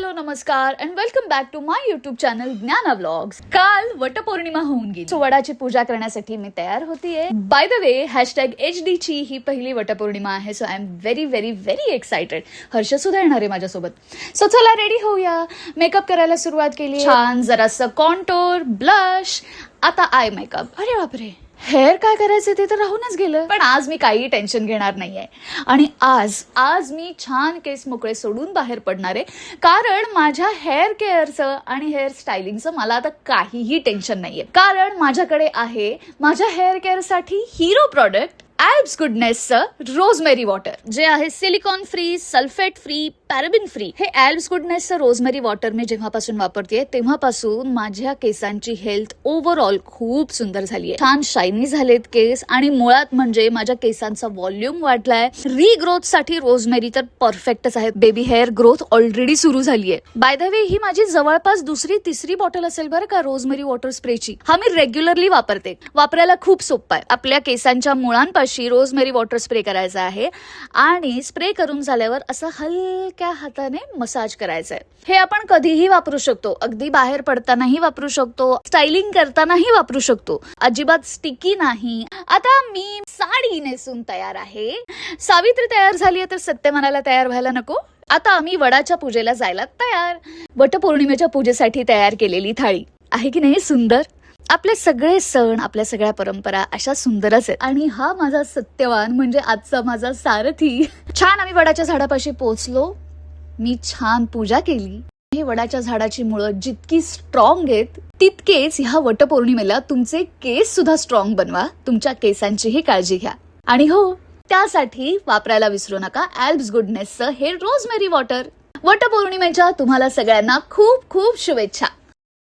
Hello नमस्कार and welcome back to my YouTube channel Gyana vlogs. काल वटपौर्णिमा होऊन गेली. वडाची पूजा करण्यासाठी मी तयार होतीये. बाय द वे #HD ची ही पहिली वटपौर्णिमा आहे. So I am very very very excited. Harsh सुद्धा येणार आहे माझ्यासोबत. सो चला रेडी होऊया. मेकअप करायला सुरुवात केली. छान जरासं कॉन्टोर, ब्लश, आता आय मेकअप. अरे बापरे, हेअर काय करायचं ते तर राहूनच गेलं. पण आज मी काही टेन्शन घेणार नाहीये आणि आज मी छान केस मोकळे सोडून बाहेर पडणार आहे. कारण माझ्या हेअर केअरचं आणि हेअर स्टायलिंगचं मला आता काहीही टेन्शन नाहीये. कारण माझ्याकडे आहे माझ्या हेअर केअरसाठी हिरो प्रॉडक्ट ॲल्ब्स गुडनेसचं रोजमेरी वॉटर, जे आहे silicone free, sulphate free, paraben free. हे ॲल्ब्स गुडनेसचं रोजमेरी वॉटर मी जेव्हापासून वापरतेय तेव्हापासून माझ्या केसांची हेल्थ ओव्हरऑल खूप सुंदर झाली आहे. छान शायनी झालेत केस आणि मुळात म्हणजे माझ्या केसांचा व्हॉल्यूम वाढलाय. रिग्रोथ साठी रोजमेरी तर परफेक्टच आहे. बेबी हेअर ग्रोथ ऑलरेडी सुरू झाली आहे. बाय द वे ही माझी जवळपास दुसरी बॉटल असेल बरं का रोजमेरी वॉटर स्प्रेची. हा मी रेग्युलरली वापरते. वापरायला खूप सोपं आहे. आपल्या केसांच्या मुळांपाशी रोजमेरी वॉटर स्प्रे करायचा आहे आणि स्प्रे करून झाल्यावर असं हलक्या हाताने मसाज करायचं आहे. हे आपण कधीही वापरू शकतो. अगदी बाहेर पडतानाही वापरू शकतो, स्टायलिंग करतानाही वापरू शकतो. अजिबात स्टिकी नाही. आता मी साडी नेसून तयार आहे. सावित्री तयार झाली आहे तर सत्य म्हणायला तयार व्हायला नको. आता आम्ही वडाच्या पूजेला जायला तयार. वटपौर्णिमेच्या पूजेसाठी तयार केलेली थाळी आहे की नाही सुंदर. आपले सगळे सण, आपल्या सगळ्या परंपरा अशा सुंदरच आहेत. आणि हा माझा सत्यवान म्हणजे आजचा माझा सारथी. छान आम्ही वडाच्या झाडापाशी पोहोचलो. मी छान पूजा केली. हे वडाच्या झाडाची मुळं जितकी स्ट्रॉंग आहेत तितकेच ह्या वटपौर्णिमेला तुमचे केस सुद्धा स्ट्रॉंग बनवा. तुमच्या केसांचीही काळजी घ्या. आणि हो, त्यासाठी वापरायला विसरू नका ॲल्ब्स गुडनेसचं हे रोजमेरी वॉटर. वटपौर्णिमेच्या तुम्हाला सगळ्यांना खूप खूप शुभेच्छा.